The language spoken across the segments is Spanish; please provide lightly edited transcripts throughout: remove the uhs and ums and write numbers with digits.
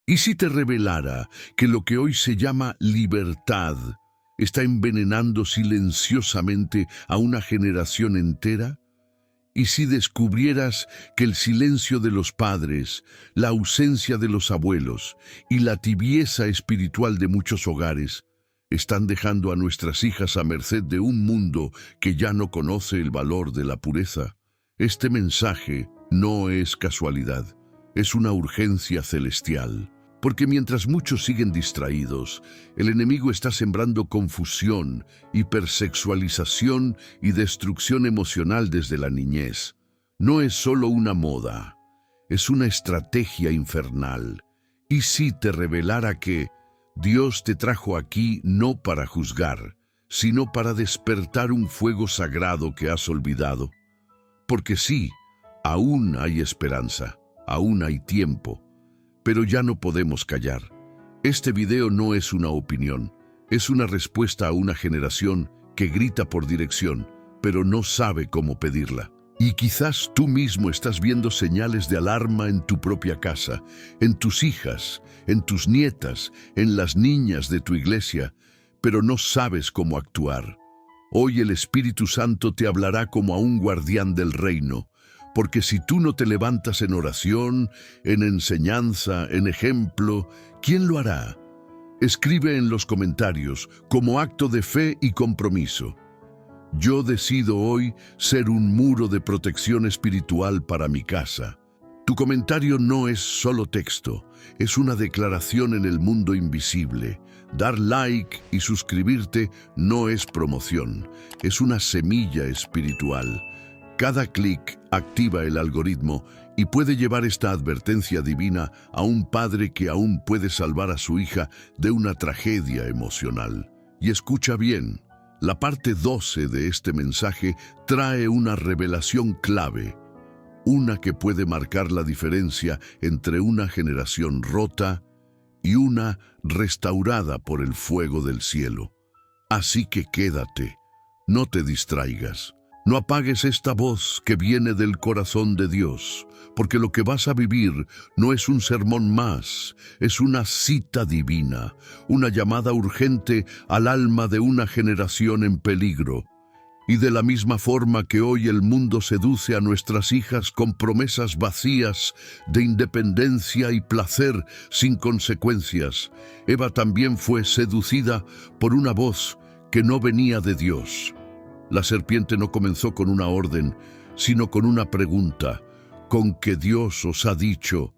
¿Y si te revelara que lo que hoy se llama libertad está envenenando silenciosamente a una generación entera? ¿Y si descubrieras que el silencio de los padres, la ausencia de los abuelos y la tibieza espiritual de muchos hogares están dejando a nuestras hijas a merced de un mundo que ya no conoce el valor de la pureza? Este mensaje no es casualidad, es una urgencia celestial. Porque mientras muchos siguen distraídos, el enemigo está sembrando confusión, hipersexualización y destrucción emocional desde la niñez. No es solo una moda, es una estrategia infernal. ¿Y si te revelara que Dios te trajo aquí no para juzgar, sino para despertar un fuego sagrado que has olvidado? Porque sí, aún hay esperanza, aún hay tiempo. Pero ya no podemos callar. Este video no es una opinión, es una respuesta a una generación que grita por dirección, pero no sabe cómo pedirla. Y quizás tú mismo estás viendo señales de alarma en tu propia casa, en tus hijas, en tus nietas, en las niñas de tu iglesia, pero no sabes cómo actuar. Hoy el Espíritu Santo te hablará como a un guardián del reino, porque si tú no te levantas en oración, en enseñanza, en ejemplo, ¿quién lo hará? Escribe en los comentarios, como acto de fe y compromiso: yo decido hoy ser un muro de protección espiritual para mi casa. Tu comentario no es solo texto, es una declaración en el mundo invisible. Dar like y suscribirte no es promoción, es una semilla espiritual. Cada clic activa el algoritmo y puede llevar esta advertencia divina a un padre que aún puede salvar a su hija de una tragedia emocional. Y escucha bien, la parte 12 de este mensaje trae una revelación clave, una que puede marcar la diferencia entre una generación rota y una restaurada por el fuego del cielo. Así que quédate, no te distraigas. No apagues esta voz que viene del corazón de Dios, porque lo que vas a vivir no es un sermón más, es una cita divina, una llamada urgente al alma de una generación en peligro. Y de la misma forma que hoy el mundo seduce a nuestras hijas con promesas vacías de independencia y placer sin consecuencias, Eva también fue seducida por una voz que no venía de Dios. La serpiente no comenzó con una orden, sino con una pregunta: ¿con qué Dios os ha dicho?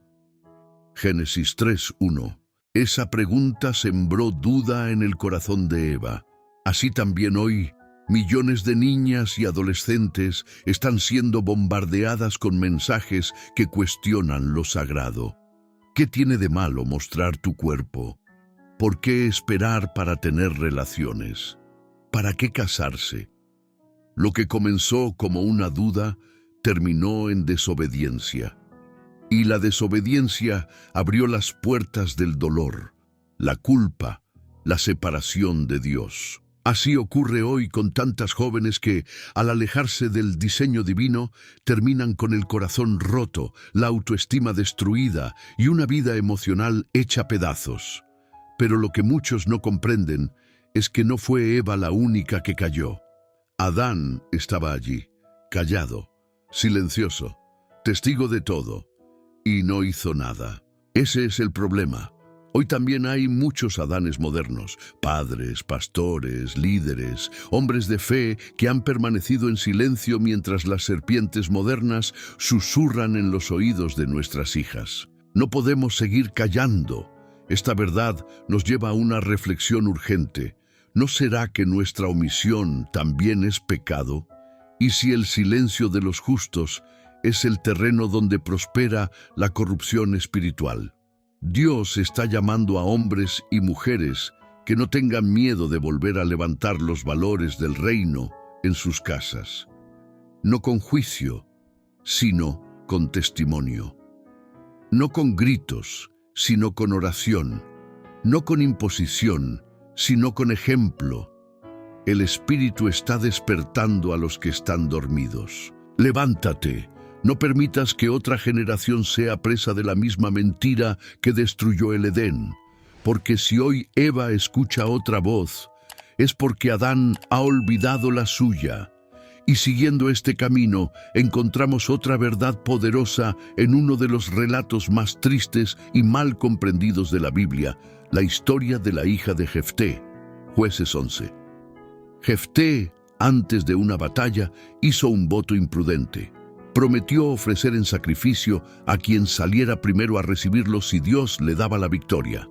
Génesis 3:1. Esa pregunta sembró duda en el corazón de Eva. Así también hoy, millones de niñas y adolescentes están siendo bombardeadas con mensajes que cuestionan lo sagrado. ¿Qué tiene de malo mostrar tu cuerpo? ¿Por qué esperar para tener relaciones? ¿Para qué casarse? Lo que comenzó como una duda terminó en desobediencia. Y la desobediencia abrió las puertas del dolor, la culpa, la separación de Dios. Así ocurre hoy con tantas jóvenes que, al alejarse del diseño divino, terminan con el corazón roto, la autoestima destruida y una vida emocional hecha pedazos. Pero lo que muchos no comprenden es que no fue Eva la única que cayó. Adán estaba allí, callado, silencioso, testigo de todo, y no hizo nada. Ese es el problema. Hoy también hay muchos Adanes modernos, padres, pastores, líderes, hombres de fe que han permanecido en silencio mientras las serpientes modernas susurran en los oídos de nuestras hijas. No podemos seguir callando. Esta verdad nos lleva a una reflexión urgente. ¿No será que nuestra omisión también es pecado? ¿Y si el silencio de los justos es el terreno donde prospera la corrupción espiritual? Dios está llamando a hombres y mujeres que no tengan miedo de volver a levantar los valores del reino en sus casas. No con juicio, sino con testimonio. No con gritos, sino con oración. No con imposición, sino con ejemplo. El Espíritu está despertando a los que están dormidos. Levántate, No permitas que otra generación sea presa de la misma mentira que destruyó el Edén, porque si hoy Eva escucha otra voz, es porque Adán ha olvidado la suya. Y siguiendo este camino, encontramos otra verdad poderosa en uno de los relatos más tristes y mal comprendidos de la Biblia, la historia de la hija de Jefté. Jueces 11. Jefté, antes de una batalla, hizo un voto imprudente. Prometió ofrecer en sacrificio a quien saliera primero a recibirlo si Dios le daba la victoria.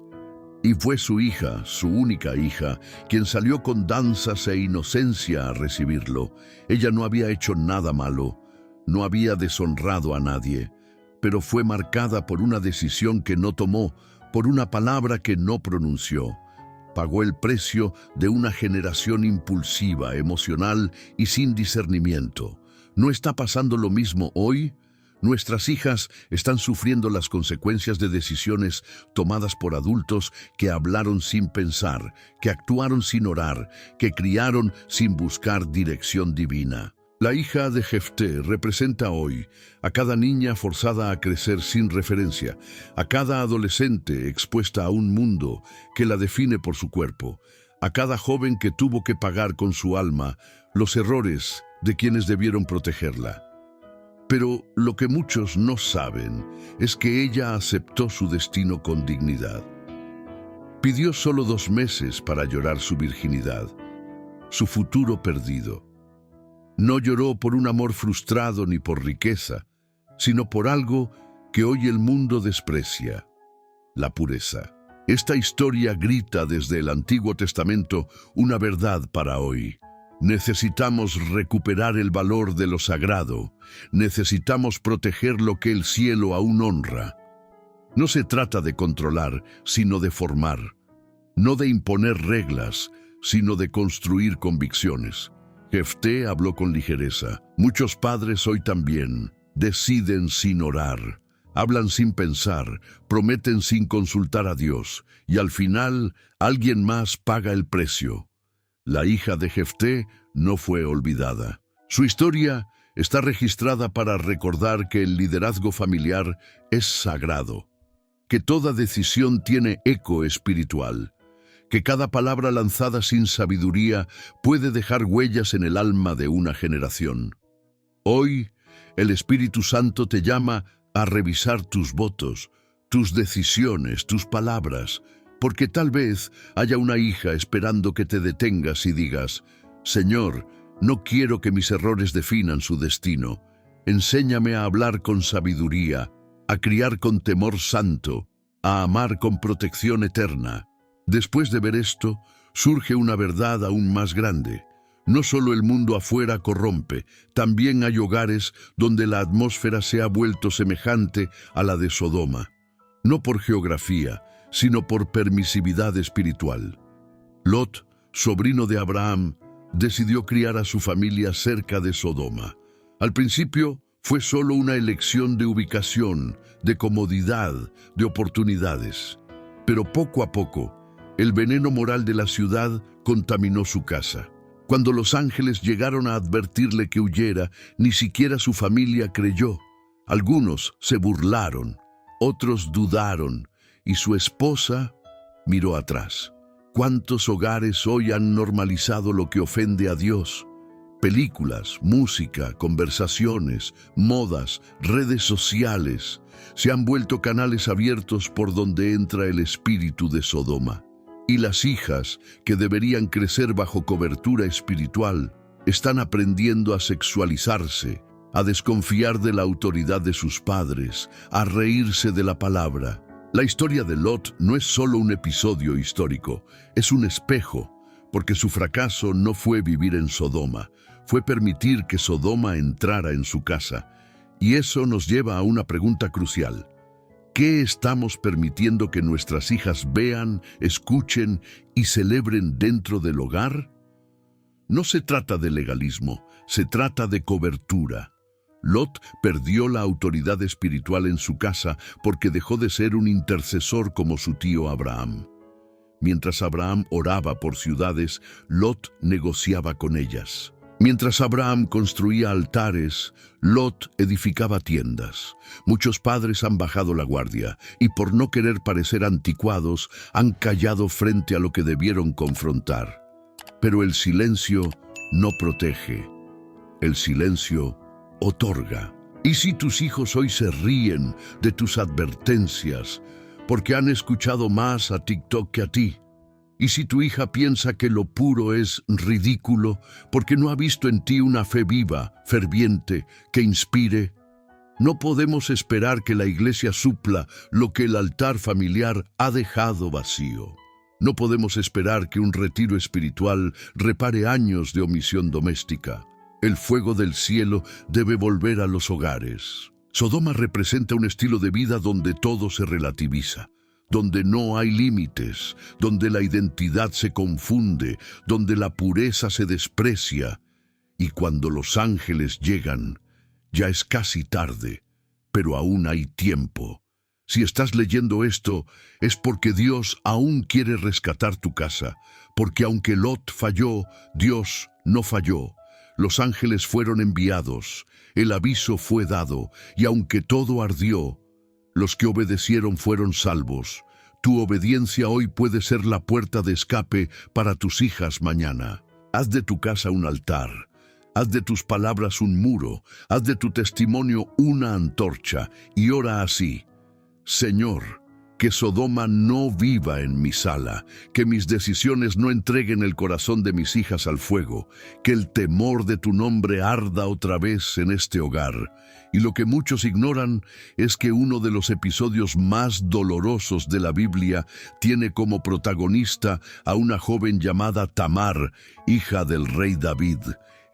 Y fue su hija, su única hija, quien salió con danzas e inocencia a recibirlo. Ella no había hecho nada malo, no había deshonrado a nadie, pero fue marcada por una decisión que no tomó, por una palabra que no pronunció. Pagó el precio de una generación impulsiva, emocional y sin discernimiento. ¿No está pasando lo mismo hoy? Nuestras hijas están sufriendo las consecuencias de decisiones tomadas por adultos que hablaron sin pensar, que actuaron sin orar, que criaron sin buscar dirección divina. La hija de Jefté representa hoy a cada niña forzada a crecer sin referencia, a cada adolescente expuesta a un mundo que la define por su cuerpo, a cada joven que tuvo que pagar con su alma los errores de quienes debieron protegerla. Pero lo que muchos no saben es que ella aceptó su destino con dignidad. Pidió solo 2 meses para llorar su virginidad, su futuro perdido. No lloró por un amor frustrado ni por riqueza, sino por algo que hoy el mundo desprecia: la pureza. Esta historia grita desde el Antiguo Testamento una verdad para hoy. Necesitamos recuperar el valor de lo sagrado. Necesitamos proteger lo que el cielo aún honra. No se trata de controlar, sino de formar. No de imponer reglas, sino de construir convicciones. Jefté habló con ligereza. Muchos padres hoy también deciden sin orar. Hablan sin pensar, prometen sin consultar a Dios, y al final alguien más paga el precio. La hija de Jefté no fue olvidada. Su historia está registrada para recordar que el liderazgo familiar es sagrado, que toda decisión tiene eco espiritual, que cada palabra lanzada sin sabiduría puede dejar huellas en el alma de una generación. Hoy, el Espíritu Santo te llama a revisar tus votos, tus decisiones, tus palabras, porque tal vez haya una hija esperando que te detengas y digas: Señor, no quiero que mis errores definan su destino. Enséñame a hablar con sabiduría, a criar con temor santo, a amar con protección eterna. Después de ver esto, surge una verdad aún más grande. No solo el mundo afuera corrompe, también hay hogares donde la atmósfera se ha vuelto semejante a la de Sodoma. No por geografía, sino por permisividad espiritual. Lot, sobrino de Abraham, decidió criar a su familia cerca de Sodoma. Al principio fue solo una elección de ubicación, de comodidad, de oportunidades. Pero poco a poco, el veneno moral de la ciudad contaminó su casa. Cuando los ángeles llegaron a advertirle que huyera, ni siquiera su familia creyó. Algunos se burlaron, otros dudaron, y su esposa miró atrás. ¿Cuántos hogares hoy han normalizado lo que ofende a Dios? Películas, música, conversaciones, modas, redes sociales se han vuelto canales abiertos por donde entra el espíritu de Sodoma. Y las hijas, que deberían crecer bajo cobertura espiritual, están aprendiendo a sexualizarse, a desconfiar de la autoridad de sus padres, a reírse de la palabra. La historia de Lot no es solo un episodio histórico, es un espejo, porque su fracaso no fue vivir en Sodoma, fue permitir que Sodoma entrara en su casa. Y eso nos lleva a una pregunta crucial. ¿Qué estamos permitiendo que nuestras hijas vean, escuchen y celebren dentro del hogar? No se trata de legalismo, se trata de cobertura. Lot perdió la autoridad espiritual en su casa porque dejó de ser un intercesor como su tío Abraham. Mientras Abraham oraba por ciudades, Lot negociaba con ellas. Mientras Abraham construía altares, Lot edificaba tiendas. Muchos padres han bajado la guardia y por no querer parecer anticuados han callado frente a lo que debieron confrontar. Pero el silencio no protege, el silencio otorga. ¿Y si tus hijos hoy se ríen de tus advertencias porque han escuchado más a TikTok que a ti? ¿Y si tu hija piensa que lo puro es ridículo porque no ha visto en ti una fe viva, ferviente, que inspire? No podemos esperar que la iglesia supla lo que el altar familiar ha dejado vacío. No podemos esperar que un retiro espiritual repare años de omisión doméstica. El fuego del cielo debe volver a los hogares. Sodoma representa un estilo de vida donde todo se relativiza, donde no hay límites, donde la identidad se confunde, donde la pureza se desprecia. Y cuando los ángeles llegan, ya es casi tarde, pero aún hay tiempo. Si estás leyendo esto, es porque Dios aún quiere rescatar tu casa, porque aunque Lot falló, Dios no falló. Los ángeles fueron enviados, el aviso fue dado, y aunque todo ardió, los que obedecieron fueron salvos. Tu obediencia hoy puede ser la puerta de escape para tus hijas mañana. Haz de tu casa un altar. Haz de tus palabras un muro. Haz de tu testimonio una antorcha. Y ora así: Señor, que Sodoma no viva en mi sala, que mis decisiones no entreguen el corazón de mis hijas al fuego, que el temor de tu nombre arda otra vez en este hogar. Y lo que muchos ignoran es que uno de los episodios más dolorosos de la Biblia tiene como protagonista a una joven llamada Tamar, hija del rey David,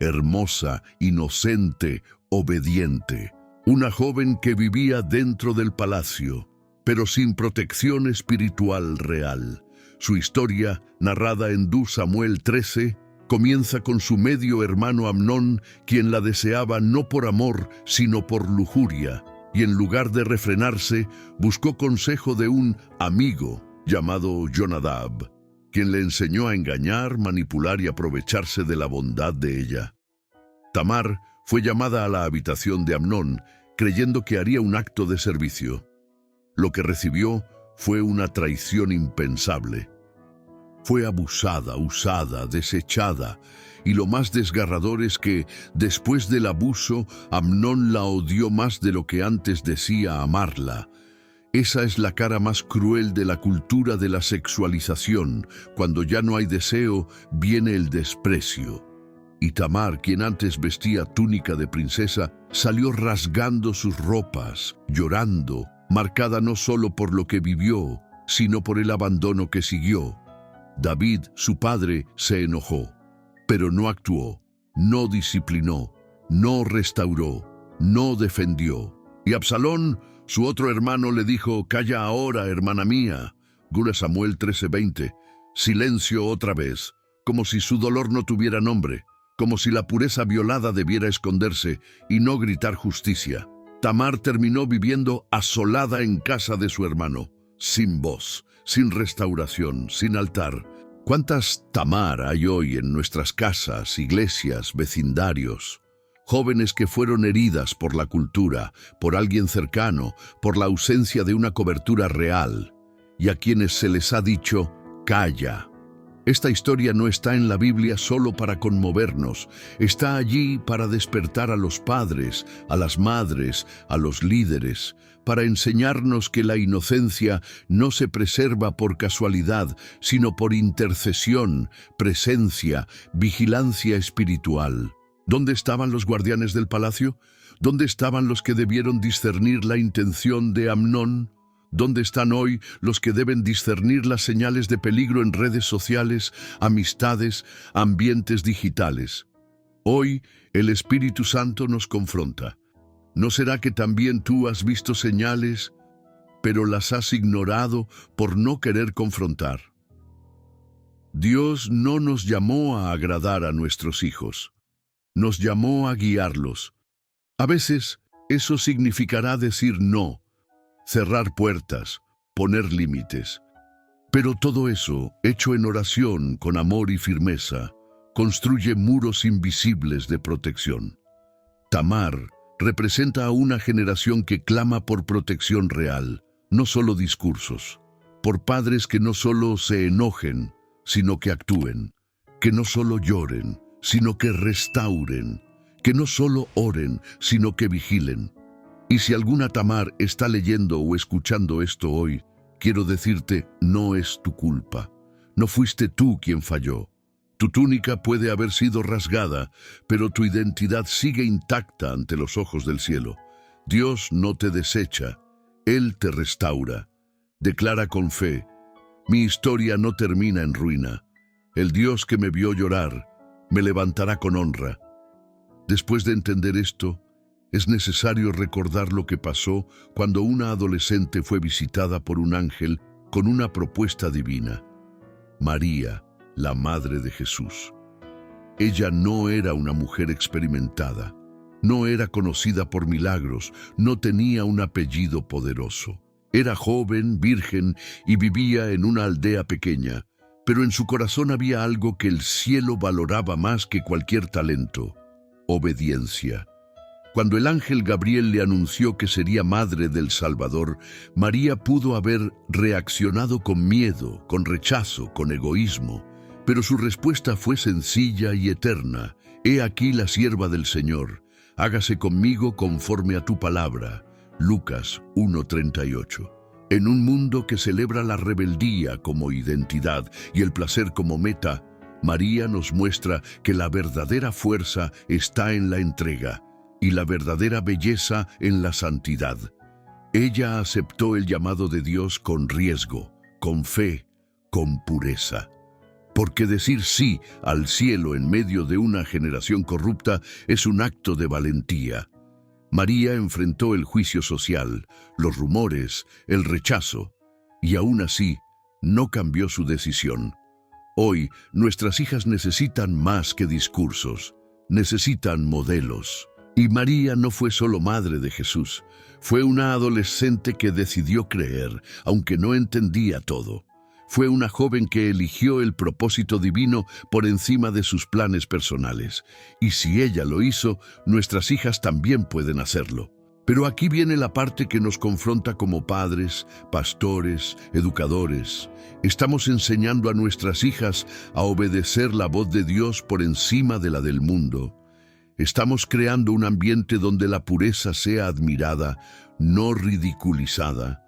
hermosa, inocente, obediente. Una joven que vivía dentro del palacio, pero sin protección espiritual real. Su historia, narrada en 2 Samuel 13, comienza con su medio hermano Amnón, quien la deseaba no por amor, sino por lujuria, y en lugar de refrenarse, buscó consejo de un amigo llamado Jonadab, quien le enseñó a engañar, manipular y aprovecharse de la bondad de ella. Tamar fue llamada a la habitación de Amnón, creyendo que haría un acto de servicio. Lo que recibió fue una traición impensable. Fue abusada, usada, desechada, y lo más desgarrador es que, después del abuso, Amnón la odió más de lo que antes decía amarla. Esa es la cara más cruel de la cultura de la sexualización. Cuando ya no hay deseo, viene el desprecio. Y Tamar, quien antes vestía túnica de princesa, salió rasgando sus ropas, llorando, marcada no solo por lo que vivió, sino por el abandono que siguió. David, su padre, se enojó, pero no actuó, no disciplinó, no restauró, no defendió. Y Absalón, su otro hermano, le dijo: «Calla ahora, hermana mía». 2 Samuel 13:20. Silencio otra vez, como si su dolor no tuviera nombre, como si la pureza violada debiera esconderse y no gritar justicia. Tamar terminó viviendo asolada en casa de su hermano, sin voz, sin restauración, sin altar. ¿Cuántas Tamar hay hoy en nuestras casas, iglesias, vecindarios? Jóvenes que fueron heridas por la cultura, por alguien cercano, por la ausencia de una cobertura real, y a quienes se les ha dicho: «Calla». Esta historia no está en la Biblia solo para conmovernos, está allí para despertar a los padres, a las madres, a los líderes, para enseñarnos que la inocencia no se preserva por casualidad, sino por intercesión, presencia, vigilancia espiritual. ¿Dónde estaban los guardianes del palacio? ¿Dónde estaban los que debieron discernir la intención de Amnón? ¿Dónde están hoy los que deben discernir las señales de peligro en redes sociales, amistades, ambientes digitales? Hoy el Espíritu Santo nos confronta. ¿No será que también tú has visto señales, pero las has ignorado por no querer confrontar? Dios no nos llamó a agradar a nuestros hijos. Nos llamó a guiarlos. A veces eso significará decir no, cerrar puertas, poner límites. Pero todo eso, hecho en oración, con amor y firmeza, construye muros invisibles de protección. Tamar representa a una generación que clama por protección real, no solo discursos, por padres que no solo se enojen, sino que actúen, que no solo lloren, sino que restauren, que no solo oren, sino que vigilen. Y si alguna Tamar está leyendo o escuchando esto hoy, quiero decirte, no es tu culpa. No fuiste tú quien falló. Tu túnica puede haber sido rasgada, pero tu identidad sigue intacta ante los ojos del cielo. Dios no te desecha, Él te restaura. Declara con fe, mi historia no termina en ruina. El Dios que me vio llorar, me levantará con honra. Después de entender esto, es necesario recordar lo que pasó cuando una adolescente fue visitada por un ángel con una propuesta divina. María, la madre de Jesús. Ella no era una mujer experimentada, no era conocida por milagros, no tenía un apellido poderoso. Era joven, virgen y vivía en una aldea pequeña, pero en su corazón había algo que el cielo valoraba más que cualquier talento: obediencia. Cuando el ángel Gabriel le anunció que sería madre del Salvador, María pudo haber reaccionado con miedo, con rechazo, con egoísmo, pero su respuesta fue sencilla y eterna. He aquí la sierva del Señor, hágase conmigo conforme a tu palabra. Lucas 1:38. En un mundo que celebra la rebeldía como identidad y el placer como meta, María nos muestra que la verdadera fuerza está en la entrega y la verdadera belleza en la santidad. Ella aceptó el llamado de Dios con riesgo, con fe, con pureza. Porque decir sí al cielo en medio de una generación corrupta es un acto de valentía. María enfrentó el juicio social, los rumores, el rechazo, y aún así no cambió su decisión. Hoy, nuestras hijas necesitan más que discursos, necesitan modelos. Y María no fue solo madre de Jesús, fue una adolescente que decidió creer, aunque no entendía todo. Fue una joven que eligió el propósito divino por encima de sus planes personales. Y si ella lo hizo, nuestras hijas también pueden hacerlo. Pero aquí viene la parte que nos confronta como padres, pastores, educadores. Estamos enseñando a nuestras hijas a obedecer la voz de Dios por encima de la del mundo. Estamos creando un ambiente donde la pureza sea admirada, no ridiculizada,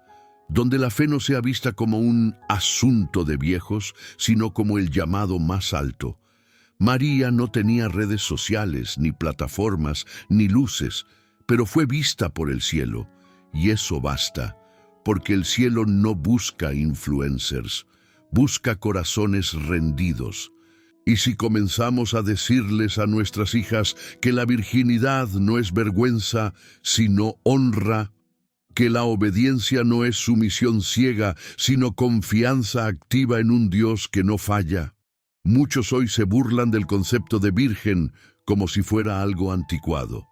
donde la fe no sea vista como un asunto de viejos, sino como el llamado más alto. María no tenía redes sociales, ni plataformas, ni luces, pero fue vista por el cielo, y eso basta, porque el cielo no busca influencers, busca corazones rendidos. Y si comenzamos a decirles a nuestras hijas que la virginidad no es vergüenza, sino honra, que la obediencia no es sumisión ciega, sino confianza activa en un Dios que no falla. Muchos hoy se burlan del concepto de virgen como si fuera algo anticuado.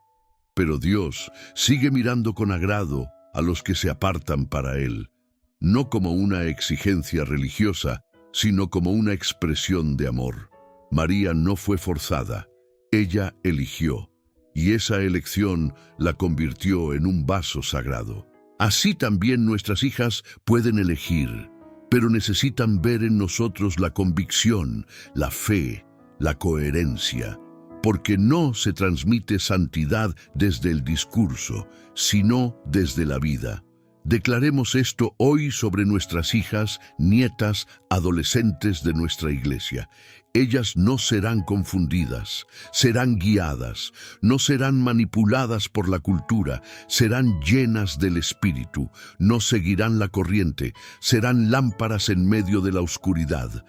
Pero Dios sigue mirando con agrado a los que se apartan para Él, no como una exigencia religiosa, sino como una expresión de amor. María no fue forzada, ella eligió, y esa elección la convirtió en un vaso sagrado. Así también nuestras hijas pueden elegir, pero necesitan ver en nosotros la convicción, la fe, la coherencia, porque no se transmite santidad desde el discurso, sino desde la vida. Declaremos esto hoy sobre nuestras hijas, nietas, adolescentes de nuestra iglesia. Ellas no serán confundidas, serán guiadas, no serán manipuladas por la cultura, serán llenas del Espíritu, no seguirán la corriente, serán lámparas en medio de la oscuridad.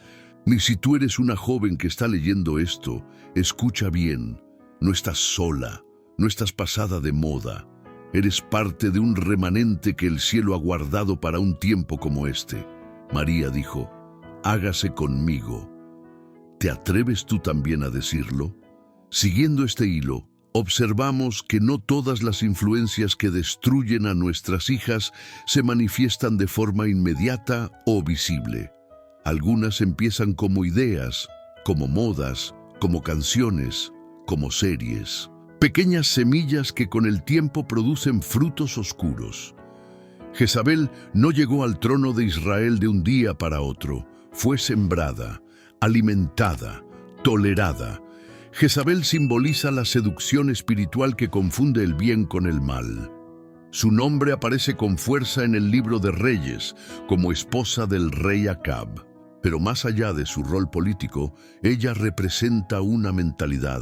Y si tú eres una joven que está leyendo esto, escucha bien, no estás sola, no estás pasada de moda. Eres parte de un remanente que el cielo ha guardado para un tiempo como este. María dijo, hágase conmigo. ¿Te atreves tú también a decirlo? Siguiendo este hilo, observamos que no todas las influencias que destruyen a nuestras hijas se manifiestan de forma inmediata o visible. Algunas empiezan como ideas, como modas como canciones, como series. Pequeñas semillas que con el tiempo producen frutos oscuros. Jezabel no llegó al trono de Israel de un día para otro. Fue sembrada, alimentada, tolerada. Jezabel simboliza la seducción espiritual que confunde el bien con el mal. Su nombre aparece con fuerza en el libro de Reyes, como esposa del rey Acab. Pero más allá de su rol político, ella representa una mentalidad,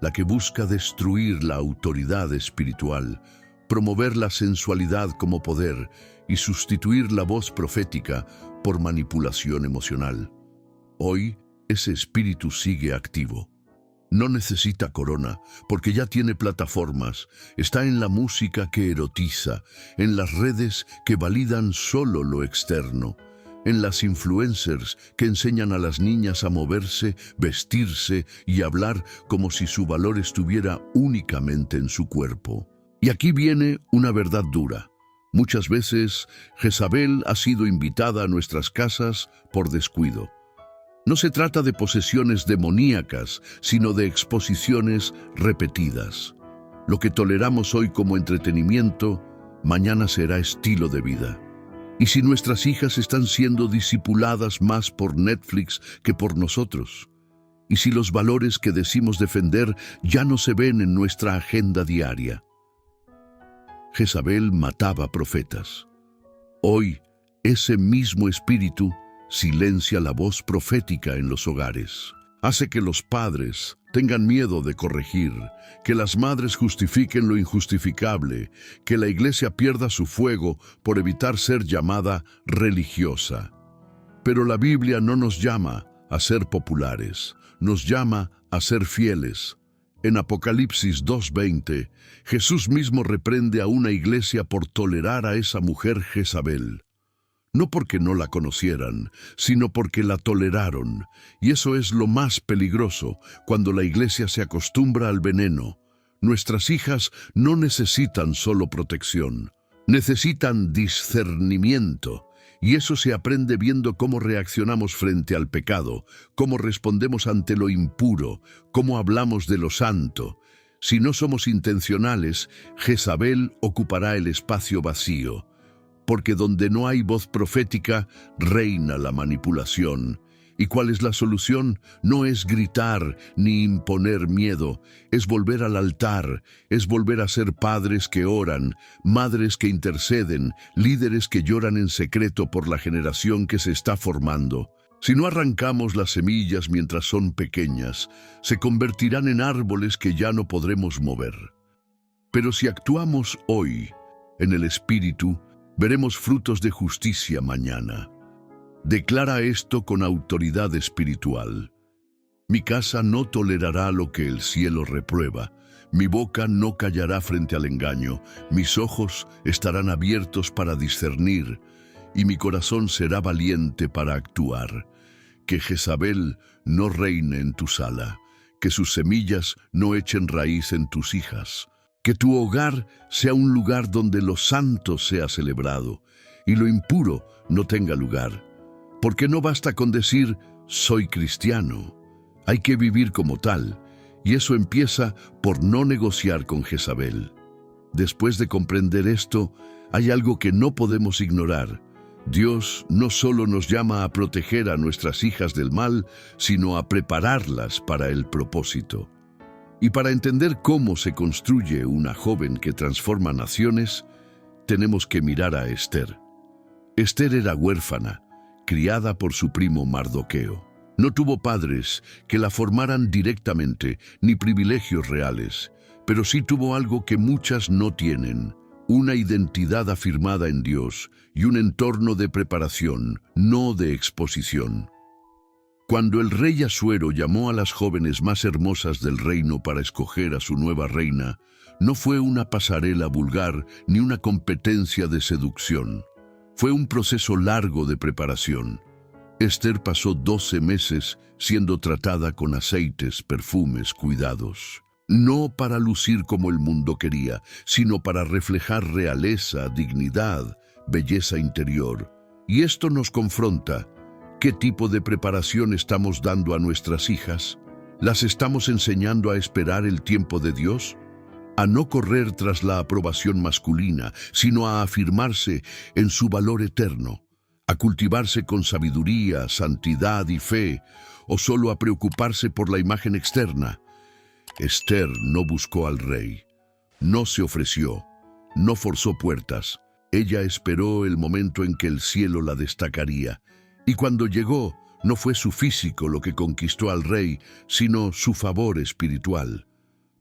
la que busca destruir la autoridad espiritual, promover la sensualidad como poder y sustituir la voz profética por manipulación emocional. Hoy, ese espíritu sigue activo. No necesita corona, porque ya tiene plataformas. Está en la música que erotiza, en las redes que validan solo lo externo, en las influencers que enseñan a las niñas a moverse, vestirse y hablar como si su valor estuviera únicamente en su cuerpo. Y aquí viene una verdad dura. Muchas veces Jezabel ha sido invitada a nuestras casas por descuido. No se trata de posesiones demoníacas, sino de exposiciones repetidas. Lo que toleramos hoy como entretenimiento, mañana será estilo de vida. ¿Y si nuestras hijas están siendo discipuladas más por Netflix que por nosotros? ¿Y si los valores que decimos defender ya no se ven en nuestra agenda diaria? Jezabel mataba profetas. Hoy, ese mismo espíritu silencia la voz profética en los hogares. Hace que los padres tengan miedo de corregir, que las madres justifiquen lo injustificable, que la iglesia pierda su fuego por evitar ser llamada religiosa. Pero la Biblia no nos llama a ser populares, nos llama a ser fieles. En Apocalipsis 2:20, Jesús mismo reprende a una iglesia por tolerar a esa mujer Jezabel. No porque no la conocieran, sino porque la toleraron. Y eso es lo más peligroso, cuando la iglesia se acostumbra al veneno. Nuestras hijas no necesitan solo protección, necesitan discernimiento. Y eso se aprende viendo cómo reaccionamos frente al pecado, cómo respondemos ante lo impuro, cómo hablamos de lo santo. Si no somos intencionales, Jezabel ocupará el espacio vacío. Porque donde no hay voz profética, reina la manipulación. ¿Y cuál es la solución? No es gritar ni imponer miedo, es volver al altar, es volver a ser padres que oran, madres que interceden, líderes que lloran en secreto por la generación que se está formando. Si no arrancamos las semillas mientras son pequeñas, se convertirán en árboles que ya no podremos mover. Pero si actuamos hoy, en el Espíritu, veremos frutos de justicia mañana. Declara esto con autoridad espiritual. Mi casa no tolerará lo que el cielo reprueba. Mi boca no callará frente al engaño. Mis ojos estarán abiertos para discernir, y mi corazón será valiente para actuar. Que Jezabel no reine en tu sala, que sus semillas no echen raíz en tus hijas. Que tu hogar sea un lugar donde lo santo sea celebrado y lo impuro no tenga lugar. Porque no basta con decir, soy cristiano. Hay que vivir como tal, y eso empieza por no negociar con Jezabel. Después de comprender esto, hay algo que no podemos ignorar. Dios no solo nos llama a proteger a nuestras hijas del mal, sino a prepararlas para el propósito. Y para entender cómo se construye una joven que transforma naciones, tenemos que mirar a Esther. Esther era huérfana, criada por su primo Mardoqueo. No tuvo padres que la formaran directamente, ni privilegios reales, pero sí tuvo algo que muchas no tienen: una identidad afirmada en Dios y un entorno de preparación, no de exposición. Cuando el rey Asuero llamó a las jóvenes más hermosas del reino para escoger a su nueva reina, no fue una pasarela vulgar ni una competencia de seducción. Fue un proceso largo de preparación. Esther pasó 12 meses siendo tratada con aceites, perfumes, cuidados. No para lucir como el mundo quería, sino para reflejar realeza, dignidad, belleza interior. Y esto nos confronta. ¿Qué tipo de preparación estamos dando a nuestras hijas? ¿Las estamos enseñando a esperar el tiempo de Dios? A no correr tras la aprobación masculina, sino a afirmarse en su valor eterno, a cultivarse con sabiduría, santidad y fe, o solo a preocuparse por la imagen externa. Esther no buscó al rey, no se ofreció, no forzó puertas. Ella esperó el momento en que el cielo la destacaría, y cuando llegó, no fue su físico lo que conquistó al rey, sino su favor espiritual.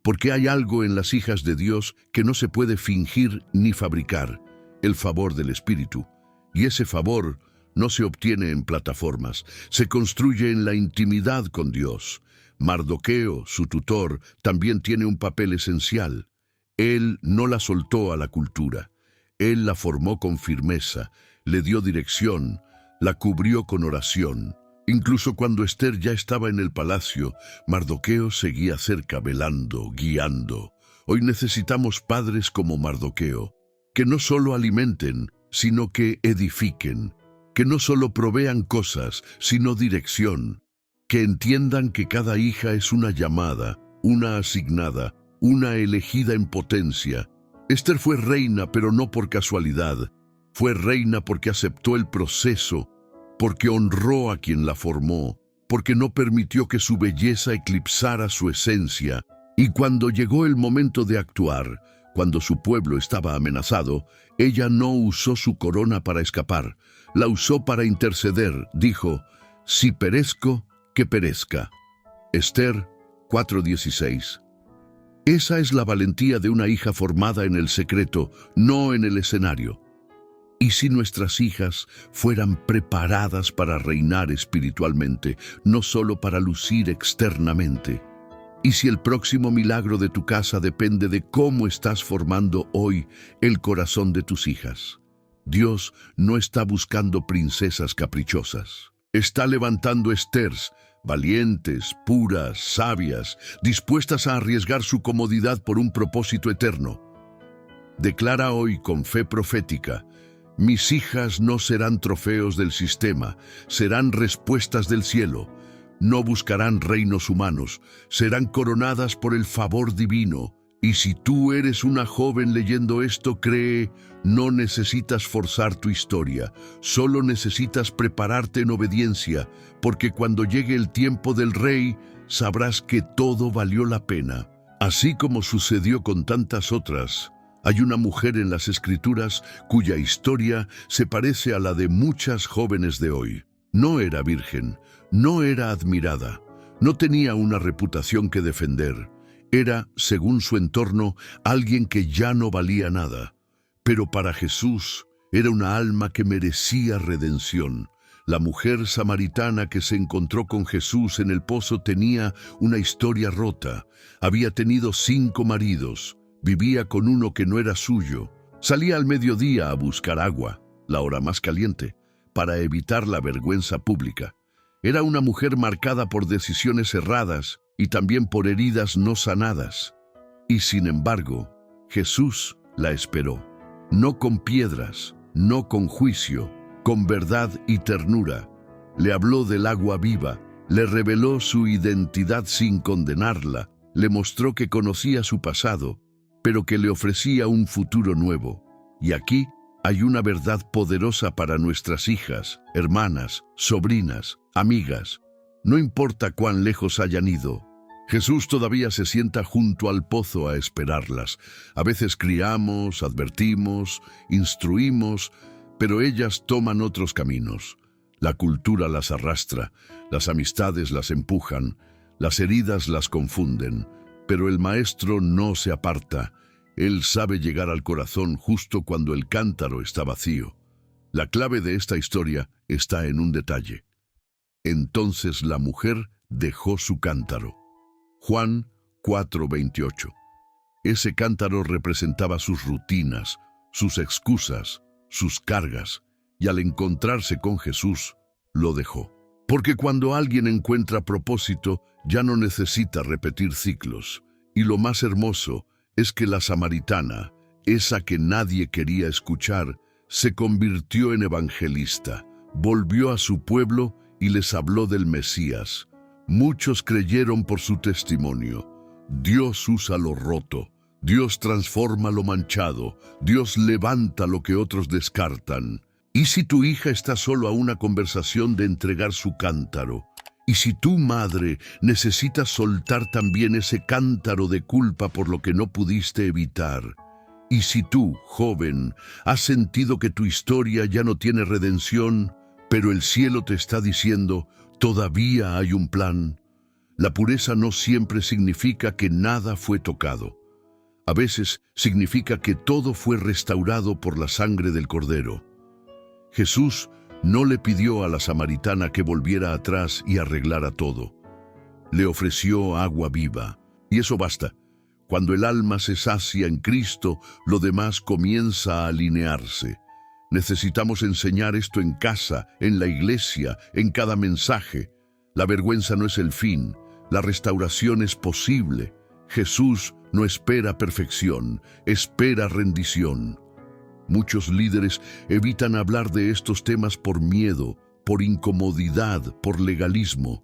Porque hay algo en las hijas de Dios que no se puede fingir ni fabricar, el favor del Espíritu. Y ese favor no se obtiene en plataformas, se construye en la intimidad con Dios. Mardoqueo, su tutor, también tiene un papel esencial. Él no la soltó a la cultura. Él la formó con firmeza, le dio dirección, la cubrió con oración. Incluso cuando Esther ya estaba en el palacio, Mardoqueo seguía cerca velando, guiando. Hoy necesitamos padres como Mardoqueo, que no solo alimenten, sino que edifiquen, que no solo provean cosas, sino dirección, que entiendan que cada hija es una llamada, una asignada, una elegida en potencia. Esther fue reina, pero no por casualidad. Fue reina porque aceptó el proceso, porque honró a quien la formó, porque no permitió que su belleza eclipsara su esencia. Y cuando llegó el momento de actuar, cuando su pueblo estaba amenazado, ella no usó su corona para escapar, la usó para interceder. Dijo, si perezco, que perezca. Esther 4:16. Esa es la valentía de una hija formada en el secreto, no en el escenario. ¿Y si nuestras hijas fueran preparadas para reinar espiritualmente, no solo para lucir externamente? ¿Y si el próximo milagro de tu casa depende de cómo estás formando hoy el corazón de tus hijas? Dios no está buscando princesas caprichosas. Está levantando Esthers, valientes, puras, sabias, dispuestas a arriesgar su comodidad por un propósito eterno. Declara hoy con fe profética: mis hijas no serán trofeos del sistema, serán respuestas del cielo. No buscarán reinos humanos, serán coronadas por el favor divino. Y si tú eres una joven leyendo esto, cree, no necesitas forzar tu historia, solo necesitas prepararte en obediencia, porque cuando llegue el tiempo del rey, sabrás que todo valió la pena. Así como sucedió con tantas otras, hay una mujer en las Escrituras cuya historia se parece a la de muchas jóvenes de hoy. No era virgen, no era admirada, no tenía una reputación que defender. Era, según su entorno, alguien que ya no valía nada. Pero para Jesús era una alma que merecía redención. La mujer samaritana que se encontró con Jesús en el pozo tenía una historia rota. Había tenido 5 maridos. Vivía con uno que no era suyo. Salía al mediodía a buscar agua, la hora más caliente, para evitar la vergüenza pública. Era una mujer marcada por decisiones erradas y también por heridas no sanadas. Y sin embargo, Jesús la esperó. No con piedras, no con juicio, con verdad y ternura. Le habló del agua viva, le reveló su identidad sin condenarla, le mostró que conocía su pasado, pero que le ofrecía un futuro nuevo. Y aquí hay una verdad poderosa para nuestras hijas, hermanas, sobrinas, amigas. No importa cuán lejos hayan ido, Jesús todavía se sienta junto al pozo a esperarlas. A veces criamos, advertimos, instruimos, pero ellas toman otros caminos. La cultura las arrastra, las amistades las empujan, las heridas las confunden, pero el Maestro no se aparta. Él sabe llegar al corazón justo cuando el cántaro está vacío. La clave de esta historia está en un detalle. Entonces la mujer dejó su cántaro. Juan 4:28. Ese cántaro representaba sus rutinas, sus excusas, sus cargas, y al encontrarse con Jesús, lo dejó. Porque cuando alguien encuentra propósito, ya no necesita repetir ciclos. Y lo más hermoso es que la samaritana, esa que nadie quería escuchar, se convirtió en evangelista, volvió a su pueblo y les habló del Mesías. Muchos creyeron por su testimonio. Dios usa lo roto. Dios transforma lo manchado. Dios levanta lo que otros descartan. ¿Y si tu hija está solo a una conversación de entregar su cántaro? ¿Y si tu madre necesita soltar también ese cántaro de culpa por lo que no pudiste evitar? ¿Y si tú, joven, has sentido que tu historia ya no tiene redención, pero el cielo te está diciendo, todavía hay un plan? La pureza no siempre significa que nada fue tocado. A veces significa que todo fue restaurado por la sangre del Cordero. Jesús no le pidió a la samaritana que volviera atrás y arreglara todo. Le ofreció agua viva, y eso basta. Cuando el alma se sacia en Cristo, lo demás comienza a alinearse. Necesitamos enseñar esto en casa, en la iglesia, en cada mensaje. La vergüenza no es el fin, la restauración es posible. Jesús no espera perfección, espera rendición. Muchos líderes evitan hablar de estos temas por miedo, por incomodidad, por legalismo.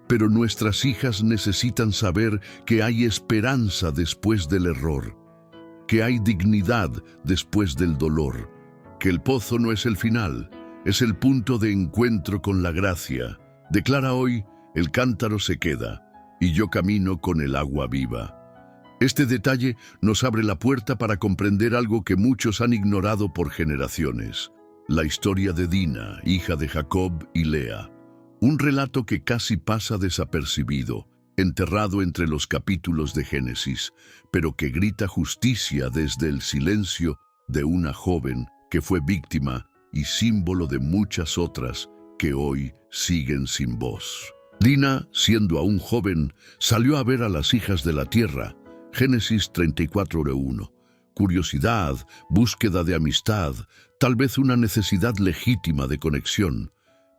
Pero nuestras hijas necesitan saber que hay esperanza después del error, que hay dignidad después del dolor, que el pozo no es el final, es el punto de encuentro con la gracia. Declara hoy, el cántaro se queda, y yo camino con el agua viva. Este detalle nos abre la puerta para comprender algo que muchos han ignorado por generaciones. La historia de Dina, hija de Jacob y Lea. Un relato que casi pasa desapercibido, enterrado entre los capítulos de Génesis, pero que grita justicia desde el silencio de una joven que fue víctima y símbolo de muchas otras que hoy siguen sin voz. Dina, siendo aún joven, salió a ver a las hijas de la tierra. Génesis 34:1. Curiosidad, búsqueda de amistad, tal vez una necesidad legítima de conexión.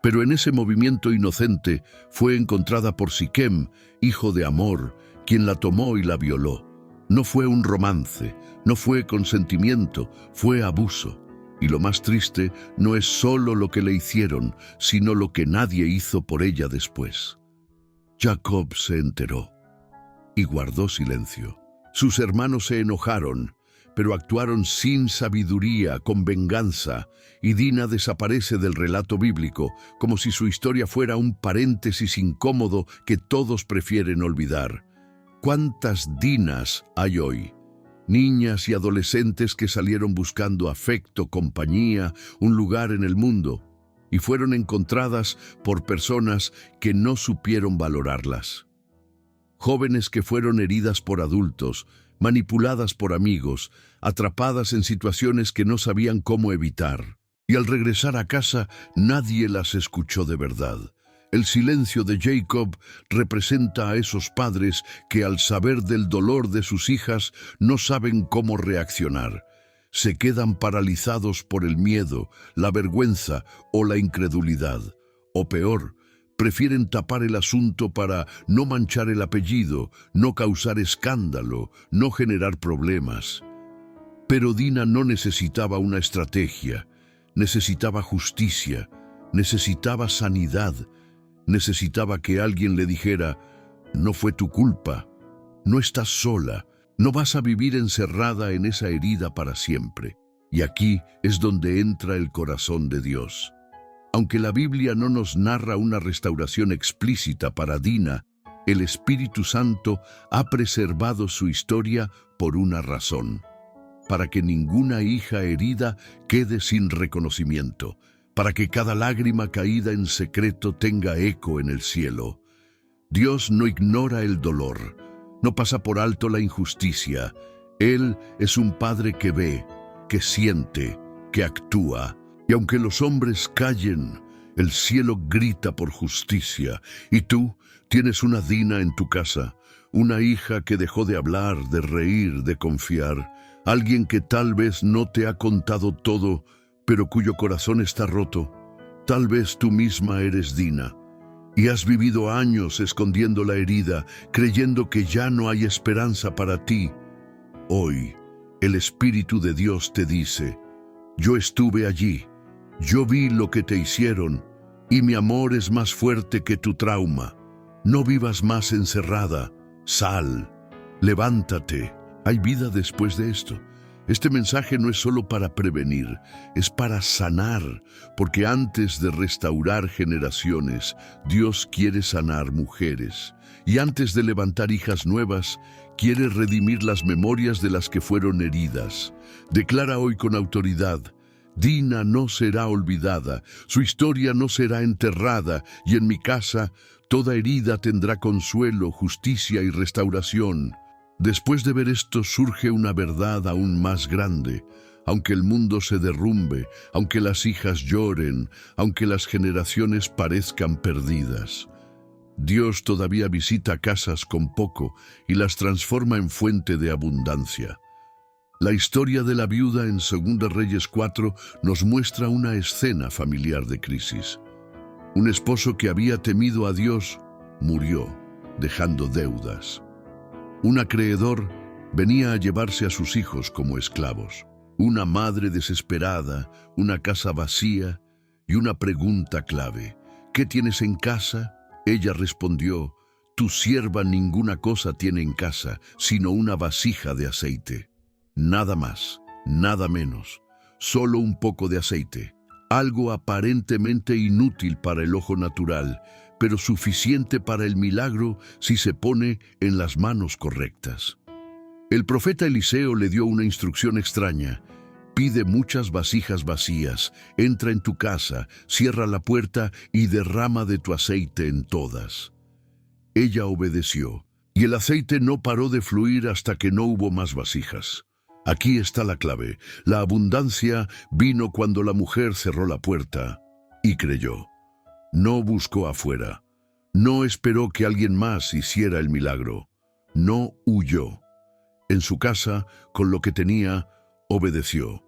Pero en ese movimiento inocente fue encontrada por Siquem, hijo de Amor, quien la tomó y la violó. No fue un romance, no fue consentimiento, fue abuso. Y lo más triste no es solo lo que le hicieron, sino lo que nadie hizo por ella después. Jacob se enteró y guardó silencio. Sus hermanos se enojaron, pero actuaron sin sabiduría, con venganza, y Dina desaparece del relato bíblico, como si su historia fuera un paréntesis incómodo que todos prefieren olvidar. ¿Cuántas Dinas hay hoy? Niñas y adolescentes que salieron buscando afecto, compañía, un lugar en el mundo, y fueron encontradas por personas que no supieron valorarlas. Jóvenes que fueron heridas por adultos, manipuladas por amigos, atrapadas en situaciones que no sabían cómo evitar. Y al regresar a casa, nadie las escuchó de verdad. El silencio de Jacob representa a esos padres que al saber del dolor de sus hijas no saben cómo reaccionar. Se quedan paralizados por el miedo, la vergüenza o la incredulidad. O peor, prefieren tapar el asunto para no manchar el apellido, no causar escándalo, no generar problemas. Pero Dina no necesitaba una estrategia, necesitaba justicia, necesitaba sanidad, necesitaba que alguien le dijera, no fue tu culpa, no estás sola, no vas a vivir encerrada en esa herida para siempre. Y aquí es donde entra el corazón de Dios. Aunque la Biblia no nos narra una restauración explícita para Dina, el Espíritu Santo ha preservado su historia por una razón. Para que ninguna hija herida quede sin reconocimiento, para que cada lágrima caída en secreto tenga eco en el cielo. Dios no ignora el dolor, no pasa por alto la injusticia. Él es un Padre que ve, que siente, que actúa. Y aunque los hombres callen, el cielo grita por justicia. Y tú tienes una Dina en tu casa, una hija que dejó de hablar, de reír, de confiar. Alguien que tal vez no te ha contado todo, pero cuyo corazón está roto. Tal vez tú misma eres Dina. Y has vivido años escondiendo la herida, creyendo que ya no hay esperanza para ti. Hoy, el Espíritu de Dios te dice, yo estuve allí. Yo vi lo que te hicieron, y mi amor es más fuerte que tu trauma. No vivas más encerrada. Sal. Levántate. Hay vida después de esto. Este mensaje no es solo para prevenir, es para sanar, porque antes de restaurar generaciones, Dios quiere sanar mujeres. Y antes de levantar hijas nuevas, quiere redimir las memorias de las que fueron heridas. Declara hoy con autoridad: Dina no será olvidada, su historia no será enterrada, y en mi casa toda herida tendrá consuelo, justicia y restauración. Después de ver esto surge una verdad aún más grande. Aunque el mundo se derrumbe, aunque las hijas lloren, aunque las generaciones parezcan perdidas, Dios todavía visita casas con poco y las transforma en fuente de abundancia. La historia de la viuda en 2 Reyes 4 nos muestra una escena familiar de crisis. Un esposo que había temido a Dios murió, dejando deudas. Un acreedor venía a llevarse a sus hijos como esclavos. Una madre desesperada, una casa vacía y una pregunta clave: ¿qué tienes en casa? Ella respondió: tu sierva ninguna cosa tiene en casa, sino una vasija de aceite. Nada más, nada menos, solo un poco de aceite. Algo aparentemente inútil para el ojo natural, pero suficiente para el milagro si se pone en las manos correctas. El profeta Eliseo le dio una instrucción extraña: pide muchas vasijas vacías, entra en tu casa, cierra la puerta y derrama de tu aceite en todas. Ella obedeció, y el aceite no paró de fluir hasta que no hubo más vasijas. Aquí está la clave: la abundancia vino cuando la mujer cerró la puerta y creyó. No buscó afuera, no esperó que alguien más hiciera el milagro, no huyó. En su casa, con lo que tenía, obedeció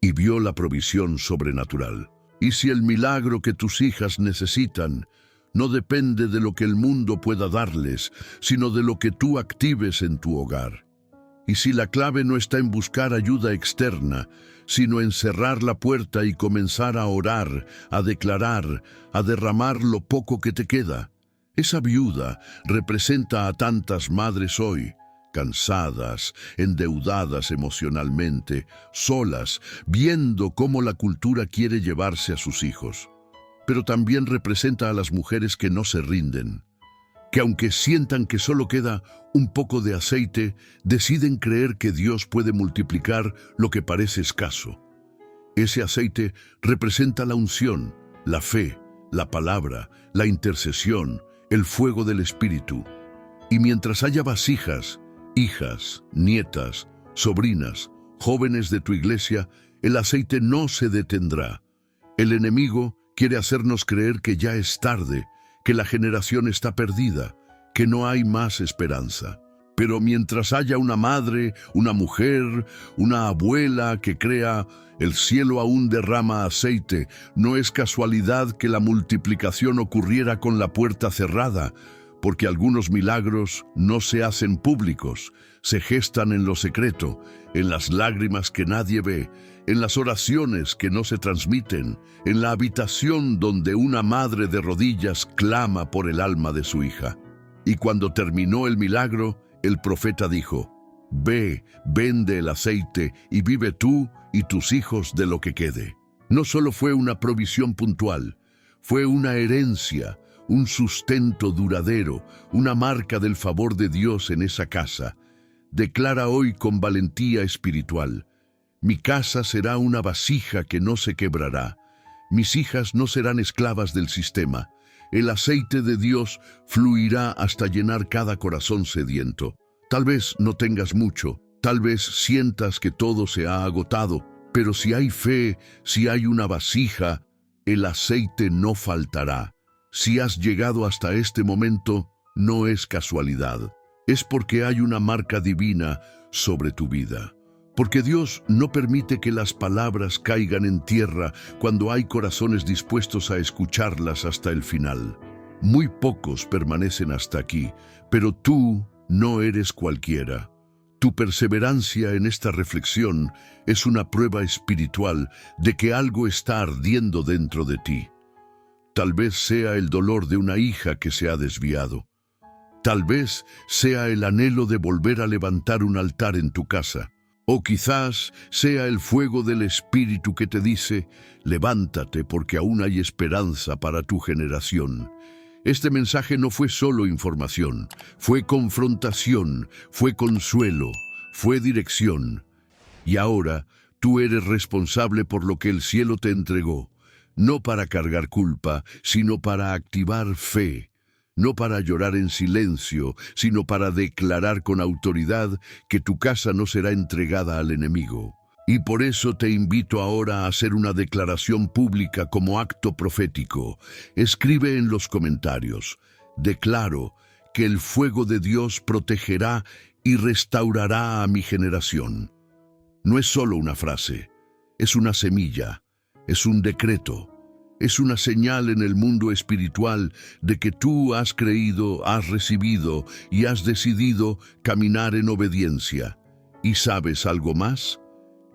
y vio la provisión sobrenatural. Y si el milagro que tus hijas necesitan no depende de lo que el mundo pueda darles, sino de lo que tú actives en tu hogar. Y si la clave no está en buscar ayuda externa, sino en cerrar la puerta y comenzar a orar, a declarar, a derramar lo poco que te queda. Esa viuda representa a tantas madres hoy, cansadas, endeudadas emocionalmente, solas, viendo cómo la cultura quiere llevarse a sus hijos. Pero también representa a las mujeres que no se rinden, que aunque sientan que solo queda un poco de aceite, deciden creer que Dios puede multiplicar lo que parece escaso. Ese aceite representa la unción, la fe, la palabra, la intercesión, el fuego del Espíritu. Y mientras haya vasijas, hijas, nietas, sobrinas, jóvenes de tu iglesia, el aceite no se detendrá. El enemigo quiere hacernos creer que ya es tarde, que la generación está perdida, que no hay más esperanza. Pero mientras haya una madre, una mujer, una abuela que crea, el cielo aún derrama aceite. No es casualidad que la multiplicación ocurriera con la puerta cerrada, porque algunos milagros no se hacen públicos, se gestan en lo secreto, en las lágrimas que nadie ve, en las oraciones que no se transmiten, en la habitación donde una madre de rodillas clama por el alma de su hija. Y cuando terminó el milagro, el profeta dijo: ve, vende el aceite y vive tú y tus hijos de lo que quede. No solo fue una provisión puntual, fue una herencia, un sustento duradero, una marca del favor de Dios en esa casa. Declara hoy con valentía espiritual: mi casa será una vasija que no se quebrará. Mis hijas no serán esclavas del sistema. El aceite de Dios fluirá hasta llenar cada corazón sediento. Tal vez no tengas mucho, tal vez sientas que todo se ha agotado, pero si hay fe, si hay una vasija, el aceite no faltará. Si has llegado hasta este momento, no es casualidad. Es porque hay una marca divina sobre tu vida. Porque Dios no permite que las palabras caigan en tierra cuando hay corazones dispuestos a escucharlas hasta el final. Muy pocos permanecen hasta aquí, pero tú no eres cualquiera. Tu perseverancia en esta reflexión es una prueba espiritual de que algo está ardiendo dentro de ti. Tal vez sea el dolor de una hija que se ha desviado. Tal vez sea el anhelo de volver a levantar un altar en tu casa. O quizás sea el fuego del Espíritu que te dice, levántate porque aún hay esperanza para tu generación. Este mensaje no fue solo información, fue confrontación, fue consuelo, fue dirección. Y ahora tú eres responsable por lo que el cielo te entregó, no para cargar culpa, sino para activar fe. No para llorar en silencio, sino para declarar con autoridad que tu casa no será entregada al enemigo. Y por eso te invito ahora a hacer una declaración pública como acto profético. Escribe en los comentarios: declaro que el fuego de Dios protegerá y restaurará a mi generación. No es solo una frase, es una semilla, es un decreto. Es una señal en el mundo espiritual de que tú has creído, has recibido y has decidido caminar en obediencia. ¿Y sabes algo más?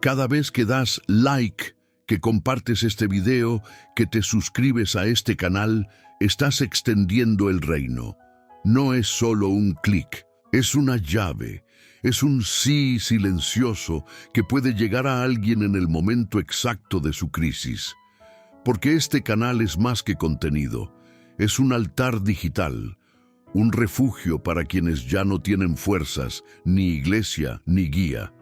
Cada vez que das like, que compartes este video, que te suscribes a este canal, estás extendiendo el reino. No es solo un clic, es una llave. Es un sí silencioso que puede llegar a alguien en el momento exacto de su crisis. Porque este canal es más que contenido, es un altar digital, un refugio para quienes ya no tienen fuerzas, ni iglesia, ni guía.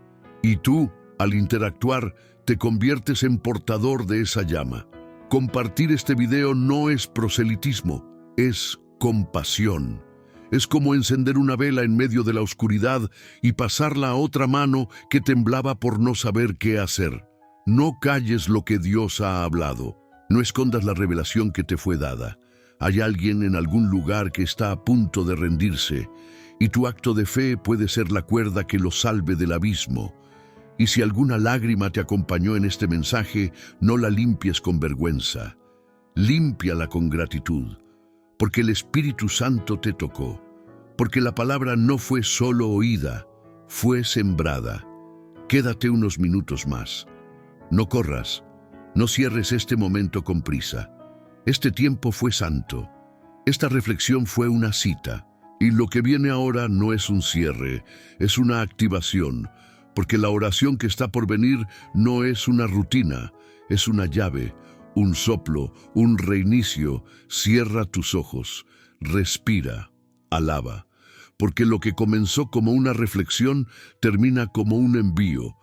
Y tú, al interactuar, te conviertes en portador de esa llama. Compartir este video no es proselitismo, es compasión. Es como encender una vela en medio de la oscuridad y pasarla a otra mano que temblaba por no saber qué hacer. No calles lo que Dios ha hablado. No escondas la revelación que te fue dada. Hay alguien en algún lugar que está a punto de rendirse, y tu acto de fe puede ser la cuerda que lo salve del abismo. Y si alguna lágrima te acompañó en este mensaje, no la limpies con vergüenza. Límpiala con gratitud, porque el Espíritu Santo te tocó, porque la palabra no fue solo oída, fue sembrada. Quédate unos minutos más. No corras. No cierres este momento con prisa. Este tiempo fue santo. Esta reflexión fue una cita. Y lo que viene ahora no es un cierre, es una activación. Porque la oración que está por venir no es una rutina, es una llave, un soplo, un reinicio. Cierra tus ojos, respira, alaba. Porque lo que comenzó como una reflexión termina como un envío.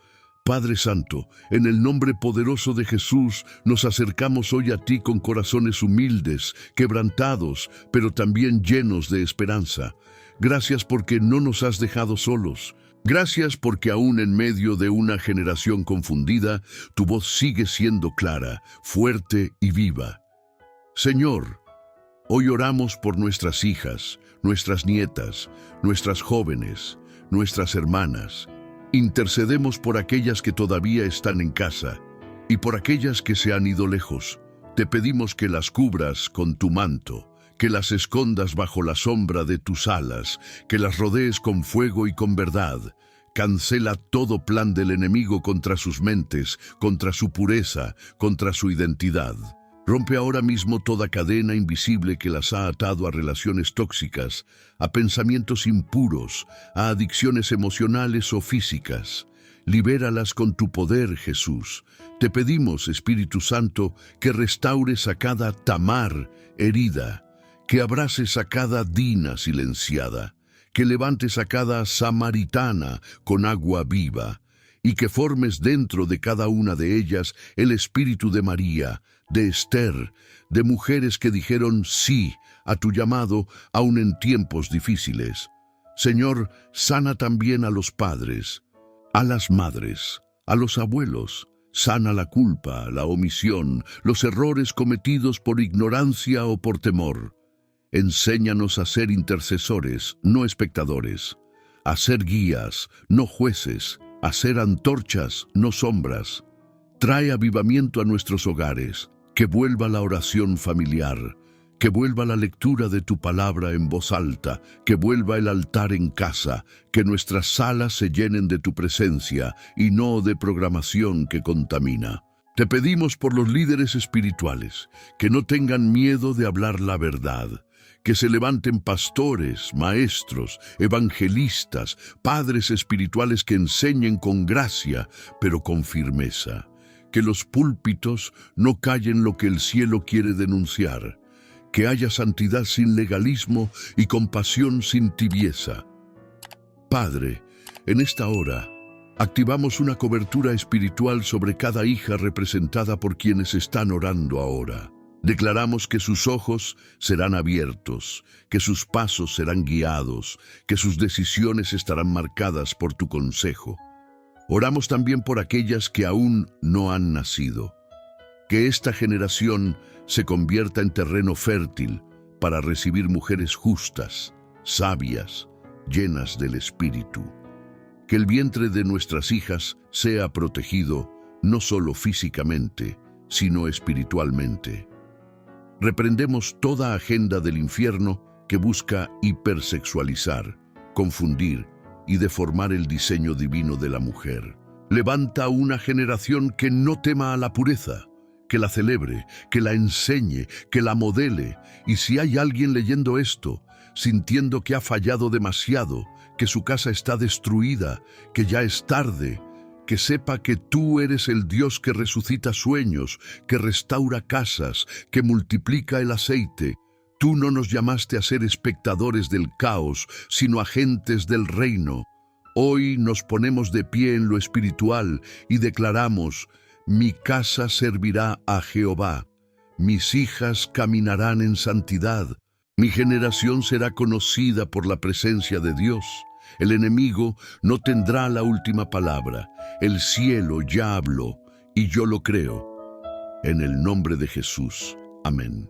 Padre Santo, en el nombre poderoso de Jesús, nos acercamos hoy a ti con corazones humildes, quebrantados, pero también llenos de esperanza. Gracias porque no nos has dejado solos. Gracias porque aún en medio de una generación confundida, tu voz sigue siendo clara, fuerte y viva. Señor, hoy oramos por nuestras hijas, nuestras nietas, nuestras jóvenes, nuestras hermanas. Intercedemos por aquellas que todavía están en casa y por aquellas que se han ido lejos. Te pedimos que las cubras con tu manto, que las escondas bajo la sombra de tus alas, que las rodees con fuego y con verdad. Cancela todo plan del enemigo contra sus mentes, contra su pureza, contra su identidad. Rompe ahora mismo toda cadena invisible que las ha atado a relaciones tóxicas, a pensamientos impuros, a adicciones emocionales o físicas. Libéralas con tu poder, Jesús. Te pedimos, Espíritu Santo, que restaures a cada Tamar herida, que abraces a cada Dina silenciada, que levantes a cada samaritana con agua viva, y que formes dentro de cada una de ellas el espíritu de María, de Esther, de mujeres que dijeron sí a tu llamado aun en tiempos difíciles. Señor, sana también a los padres, a las madres, a los abuelos. Sana la culpa, la omisión, los errores cometidos por ignorancia o por temor. Enséñanos a ser intercesores, no espectadores, a ser guías, no jueces, a ser antorchas, no sombras. Trae avivamiento a nuestros hogares, que vuelva la oración familiar, que vuelva la lectura de tu palabra en voz alta, que vuelva el altar en casa, que nuestras salas se llenen de tu presencia y no de programación que contamina. Te pedimos por los líderes espirituales, que no tengan miedo de hablar la verdad, que se levanten pastores, maestros, evangelistas, padres espirituales que enseñen con gracia, pero con firmeza. Que los púlpitos no callen lo que el cielo quiere denunciar. Que haya santidad sin legalismo y compasión sin tibieza. Padre, en esta hora, activamos una cobertura espiritual sobre cada hija representada por quienes están orando ahora. Declaramos que sus ojos serán abiertos, que sus pasos serán guiados, que sus decisiones estarán marcadas por tu consejo. Oramos también por aquellas que aún no han nacido. Que esta generación se convierta en terreno fértil para recibir mujeres justas, sabias, llenas del Espíritu. Que el vientre de nuestras hijas sea protegido no solo físicamente, sino espiritualmente. Reprendemos toda agenda del infierno que busca hipersexualizar, confundir y deformar el diseño divino de la mujer. Levanta una generación que no tema a la pureza, que la celebre, que la enseñe, que la modele. Y si hay alguien leyendo esto, sintiendo que ha fallado demasiado, que su casa está destruida, que ya es tarde, que sepa que tú eres el Dios que resucita sueños, que restaura casas, que multiplica el aceite. Tú no nos llamaste a ser espectadores del caos, sino agentes del reino. Hoy nos ponemos de pie en lo espiritual y declaramos: mi casa servirá a Jehová, mis hijas caminarán en santidad, mi generación será conocida por la presencia de Dios. El enemigo no tendrá la última palabra. El cielo ya habló, y yo lo creo. En el nombre de Jesús. Amén.